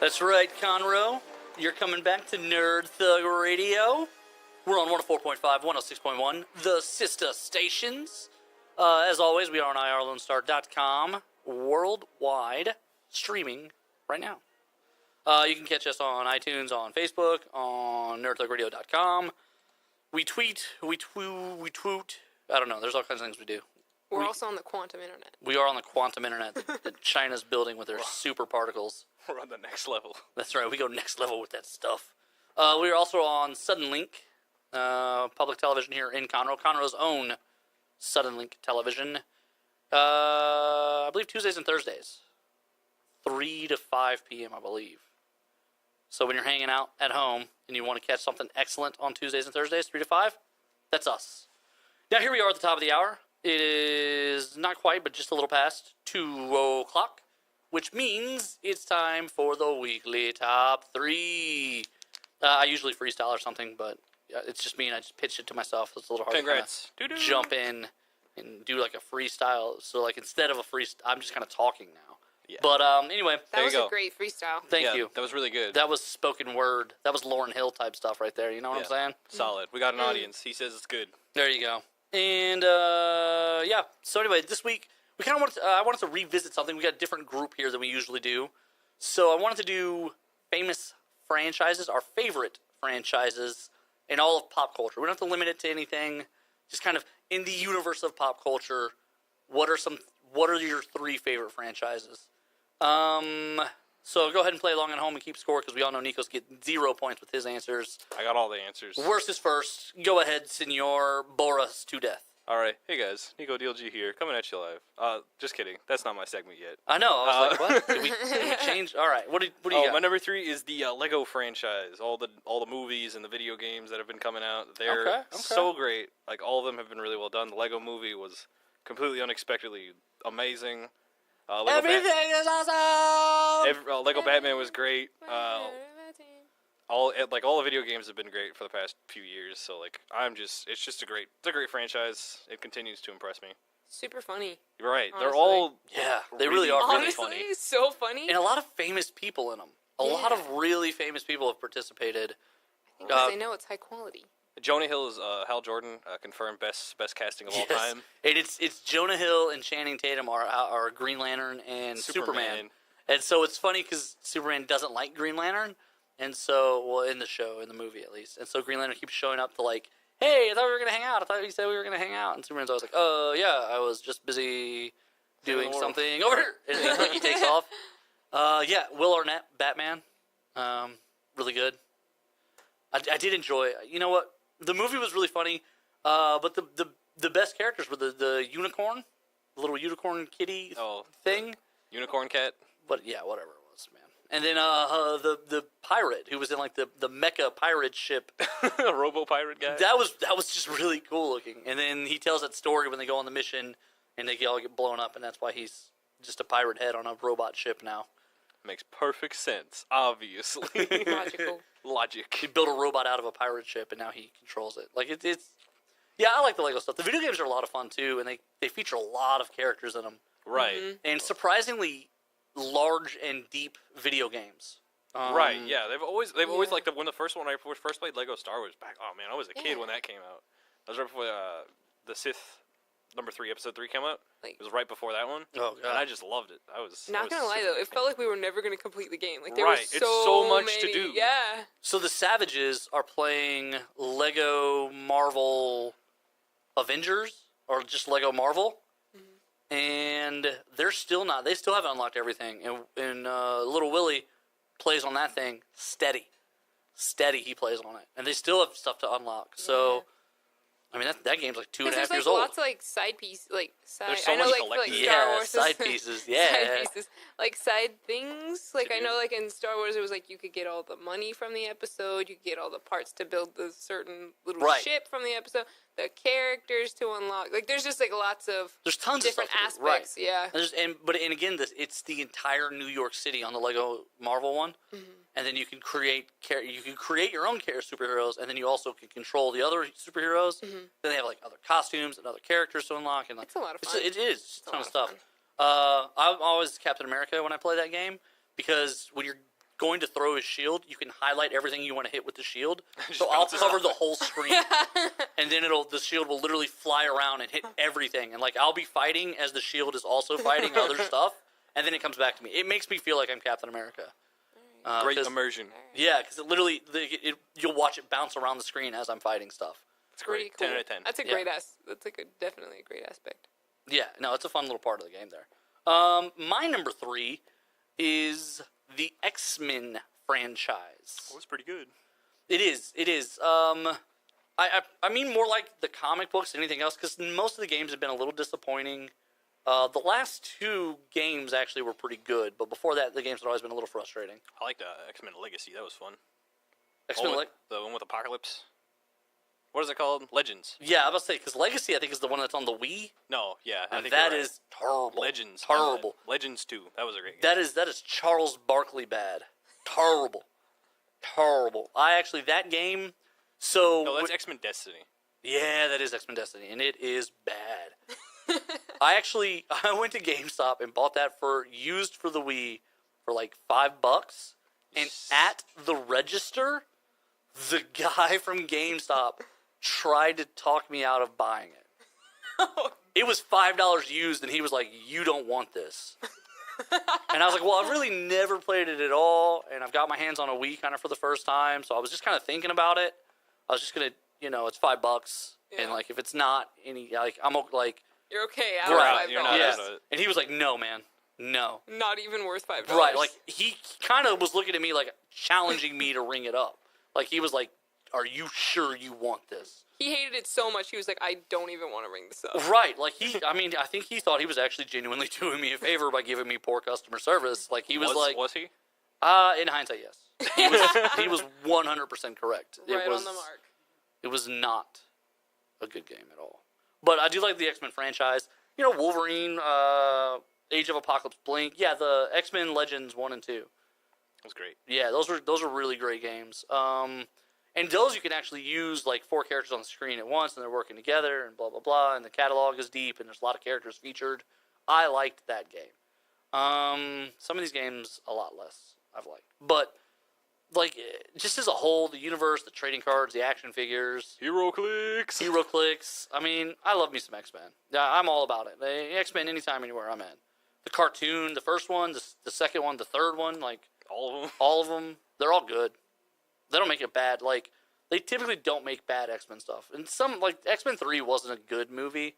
That's right, Conroe. You're coming back to Nerd Thug Radio. We're on 104.5, 106.1, the sister stations. As always, we are on irlonestar.com, worldwide, streaming right now. You can catch us on iTunes, on Facebook, on nerdthugradio.com. We tweet. I don't know. There's all kinds of things we do. We're also on the quantum internet. We are on the quantum internet that China's building with their super particles. We're on the next level. That's right. We go next level with that stuff. We are also on Suddenlink, public television here in Conroe. Conroe's own Suddenlink television. I believe Tuesdays and Thursdays. 3 to 5 p.m., I believe. So when you're hanging out at home and you want to catch something excellent on Tuesdays and Thursdays, 3 to 5, that's us. Now, here we are at the top of the hour. It is not quite, but just a little past 2 o'clock, which means it's time for the weekly top 3. I usually freestyle or something, but it's just me and I just pitch it to myself. It's a little hard Congrats. to jump in and do like a freestyle. So like instead of a freestyle, I'm just kind of talking now. Yeah. But anyway. That was a great freestyle. Thank you. That was really good. That was spoken word. That was Lauryn Hill type stuff right there. You know what I'm saying? Solid. We got an audience. He says it's good. There you go. And, yeah. So anyway, this week, we kind of wanted to, I wanted to revisit something. We got a different group here than we usually do. So I wanted to do famous franchises, our favorite franchises in all of pop culture. We don't have to limit it to anything. Just kind of in the universe of pop culture, what are your 3 favorite franchises? So go ahead and play along at home and keep score, because we all know Nico's getting 0 points with his answers. I got all the answers. Worst is first. Go ahead, Senor. Bore us to death. All right. Hey, guys. Nico DLG here, coming at you live. Just kidding. That's not my segment yet. I know. I was like, what? Did we change? All right. What do you got? My number 3 is the Lego franchise. All the movies and the video games that have been coming out. They're so great. Like, all of them have been really well done. The Lego movie was completely unexpectedly amazing. Everything is awesome! Lego Batman was great. All the video games have been great for the past few years. So like, it's a great franchise. It continues to impress me. Super funny. You're right. Honestly. They're all they really are really honestly funny. So funny. And a lot of famous people in them. A lot of really famous people have participated. I think because they know it's high quality. Jonah Hill is Hal Jordan, confirmed best casting of all time. And it's Jonah Hill and Channing Tatum are Green Lantern and Superman. And so it's funny because Superman doesn't like Green Lantern, and so in the movie at least. And so Green Lantern keeps showing up to like, hey, I thought we were gonna hang out. I thought you said we were gonna hang out. And Superman's always like, oh yeah, I was just busy doing something over here. And he takes off. Will Arnett, Batman, really good. I did enjoy. You know what? The movie was really funny, but the best characters were the unicorn, the little unicorn kitty thing. Unicorn cat. But yeah, whatever it was, man. And then the pirate who was in like the mecha pirate ship, a robo pirate guy. That was just really cool looking. And then he tells that story when they go on the mission and they all get blown up, and that's why he's just a pirate head on a robot ship now. Makes perfect sense, obviously. Logical. Logic. He built a robot out of a pirate ship, and now he controls it. Like, it's... Yeah, I like the Lego stuff. The video games are a lot of fun, too, and they feature a lot of characters in them. Right. Mm-hmm. And surprisingly large and deep video games. Right, yeah. They've always like, when the first one, I first played Lego Star Wars back, oh, man, I was a kid when that came out. That was right before the Sith... Number 3, episode 3 came out. It was right before that one. Oh god! And I just loved it. Not gonna lie though, it felt like we were never gonna complete the game. Like there was it's so much many, to do. Yeah. So the Savages are playing Lego Marvel Avengers, or just Lego Marvel, and they're still not. They still haven't unlocked everything. And Little Willie plays on that thing steady. He plays on it, and they still have stuff to unlock. So. I mean, that game's like 2.5 years old. There's lots of like side pieces, like side. There's so I know, much like Star Wars, side pieces. Yeah, side pieces, like side things. Like I know, like in Star Wars, it was like you could get all the money from the episode, you could get all the parts to build the certain little ship from the episode, the characters to unlock. Like there's just like lots of tons different of stuff aspects. Yeah, and again, it's the entire New York City on the Lego Marvel one. And then you can create your own superheroes, and then you also can control the other superheroes. Then they have like other costumes and other characters to unlock, and like it's a lot of fun. It is it's a ton of stuff. I'm always Captain America when I play that game, because when you're going to throw his shield, you can highlight everything you want to hit with the shield. So I'll cover the whole screen, and then the shield will literally fly around and hit everything. And like I'll be fighting as the shield is also fighting other stuff, and then it comes back to me. It makes me feel like I'm Captain America. Great immersion. Yeah, because it literally you'll watch it bounce around the screen as I'm fighting stuff. It's great. Cool. 10 out of 10. That's a great That's like definitely a great aspect. Yeah, no, it's a fun little part of the game there. My number 3 is the X-Men franchise. Oh, it's pretty good. It is. I mean more like the comic books than anything else, because most of the games have been a little disappointing. The last 2 games actually were pretty good, but before that, the games had always been a little frustrating. I liked X-Men Legacy. That was fun. X-Men the one with Apocalypse. What is it called? Legends. Yeah, I was about to say, because Legacy, I think, is the one that's on the Wii. No, yeah. I think that is terrible. Legends. Terrible. Legends 2. That was a great game. That is Charles Barkley bad. Terrible. Terrible. That game, so... No, that's X-Men Destiny. Yeah, that is X-Men Destiny, and it is bad. I went to GameStop and bought that used for the Wii for like $5, and at the register, the guy from GameStop tried to talk me out of buying it. It was $5 used, and he was like, "You don't want this." And I was like, "Well, I've really never played it at all, and I've got my hands on a Wii kind of for the first time, so I was just kind of thinking about it. I was just gonna, it's $5, and like if it's not any, like I'm like." You're okay. You're not yes. And he was like, "No, man, no." Not even worth $5. Right, like he kind of was looking at me like challenging me to ring it up. Like he was like, "Are you sure you want this?" He hated it so much, he was like, "I don't even want to ring this up." Right, like I think he thought he was actually genuinely doing me a favor by giving me poor customer service. Like he was like, was he? In hindsight, yes, he was 100% correct. Right on the mark. It was not a good game at all. But I do like the X-Men franchise. Wolverine, Age of Apocalypse, Blink. Yeah, the X-Men Legends 1 and 2. That was great. Yeah, those are really great games. And those you can actually use like 4 characters on the screen at once, and they're working together, and blah blah blah. And the catalog is deep, and there's a lot of characters featured. I liked that game. Some of these games a lot less I've liked, but like just as a whole, the universe, the trading cards, the action figures, Hero Clicks. I mean, I love me some X-Men. Yeah, I'm all about it. The X-Men anytime, anywhere, I'm in. The cartoon, the first one, the second one, the third one, like all of them, they're all good. They don't make it bad. Like they typically don't make bad X-Men stuff. And some like X-Men 3 wasn't a good movie,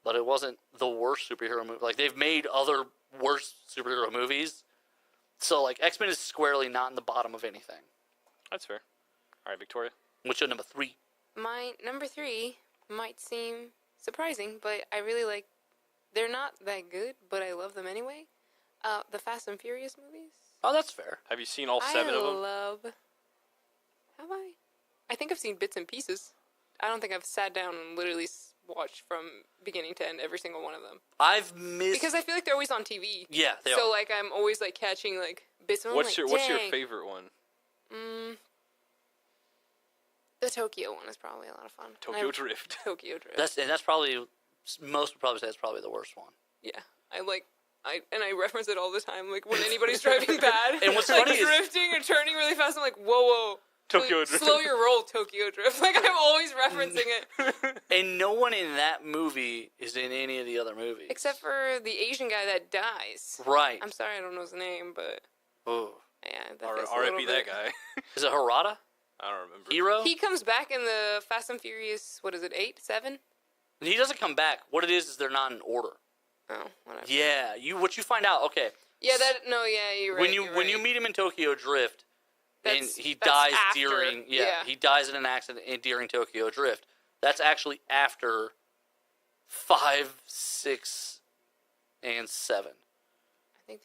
but it wasn't the worst superhero movie. Like they've made other worse superhero movies. So, like, X-Men is squarely not in the bottom of anything. That's fair. All right, Victoria. What's your number 3? My number 3 might seem surprising, but I really like... They're not that good, but I love them anyway. The Fast and Furious movies. Oh, that's fair. Have you seen all 7 of them? Have I? I think I've seen bits and pieces. I don't think I've sat down and literally watched from beginning to end every single one of them. I've missed... Because I feel like they're always on TV. Yeah, they are. So, like, I'm always, like, catching, like, bits of them. What's your favorite one? The Tokyo one is probably a lot of fun. Tokyo Drift. That's probably... Most would probably say it's probably the worst one. Yeah. I reference it all the time, like, when anybody's driving bad. And what's like, funny drifting or turning really fast, I'm like, whoa. Tokyo Drift. Slow your roll, Tokyo Drift. Like, I'm always referencing it. And no one in that movie is in any of the other movies. Except for the Asian guy that dies. Right. I'm sorry I don't know his name, but... Oh. Yeah, R.I.P. that guy. Is it Harada? I don't remember. Hero? He comes back in the Fast and Furious, 8, 7? He doesn't come back. What it is they're not in order. Oh, whatever. Yeah, what you find out, okay. Yeah, you're right. When you meet him in Tokyo Drift... And he that's dies after, during he dies in an accident during Tokyo Drift. That's actually after 5, 6, and 7. I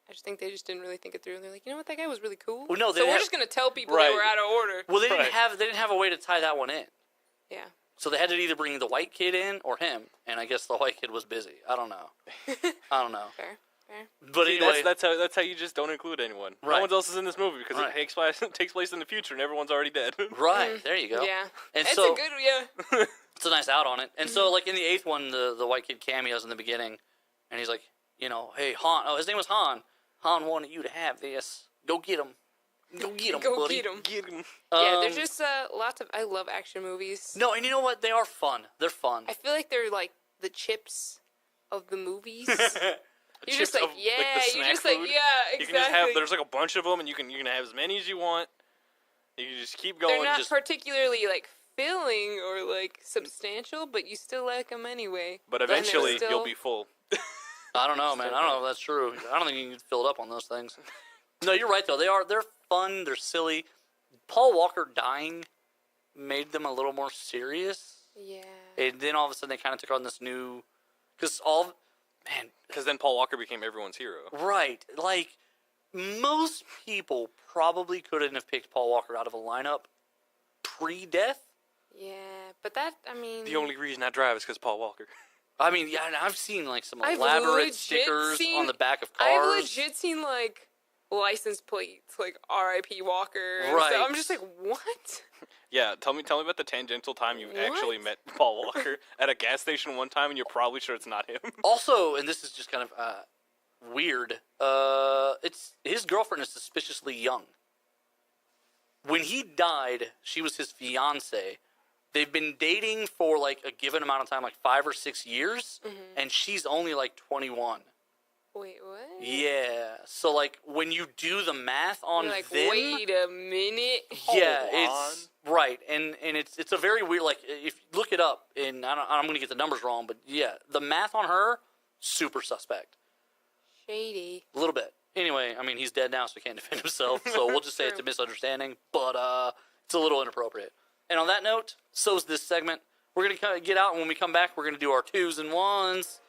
just think they just didn't really think it through. They're like, you know what, that guy was really cool. Well, no, so we're just gonna tell people they were out of order. Well, they didn't have a way to tie that one in. Yeah. So they had to either bring the white kid in or him, and I guess the white kid was busy. I don't know. Fair. But anyway, that's how you just don't include anyone. Right. No one else is in this movie because it takes place in the future and everyone's already dead. Right, there you go. Yeah, and it's so, a good it's a nice out on it. And so, like in the 8th one, the white kid cameos in the beginning, and he's like, hey Han. Oh, his name was Han. Han wanted you to have this. Go get him. Go get him, Go buddy. get him. Get him. Yeah, there's just lots of. I love action movies. No, and you know what? They are fun. They're fun. I feel like they're like the chips of the movies. You're Chips just like, of, yeah. like, the You're snack just like, food. yeah, exactly. You can just have. There's like a bunch of them, and you can have as many as you want. You can just keep going. They're not just, particularly like filling or like substantial, but you still like them anyway. but eventually, still- you'll be full. I don't know, man. I don't know if that's true. I don't think you can fill it up on those things. No, you're right though. They're fun. They're silly. Paul Walker dying made them a little more serious. Yeah. And then all of a sudden they kind of took on this new, because then Paul Walker became everyone's hero. right, like most people probably couldn't have picked Paul Walker out of a lineup pre-death. Yeah, but that, I mean... The only reason I drive is because Paul Walker. I mean, yeah, and I've seen like some I've elaborate legit stickers seen- on the back of cars. I've legit seen, like, license plates, like, R.I.P. Walker. And Right. stuff. I'm just like, what? Yeah, tell me about the tangential time you actually met Paul Walker at a gas station one time, and you're probably sure it's not him. Also, and this is just kind of weird. It's his girlfriend is suspiciously young. When he died, she was his fiance. They've been dating for like a given amount of time, like 5 or 6 years, and she's only like 21. Wait, what? Yeah. So like when you do the math on You're like, them, wait a minute. yeah, Hold it's right, and it's a very weird. Like if you look it up, and I'm going to get the numbers wrong, but yeah, the math on her super suspect. Shady. A little bit. Anyway, I mean, he's dead now, so he can't defend himself. So we'll just say it's a misunderstanding, but it's a little inappropriate. And on that note, so's this segment. We're going to get out, and when we come back, we're going to do our 2s and 1s.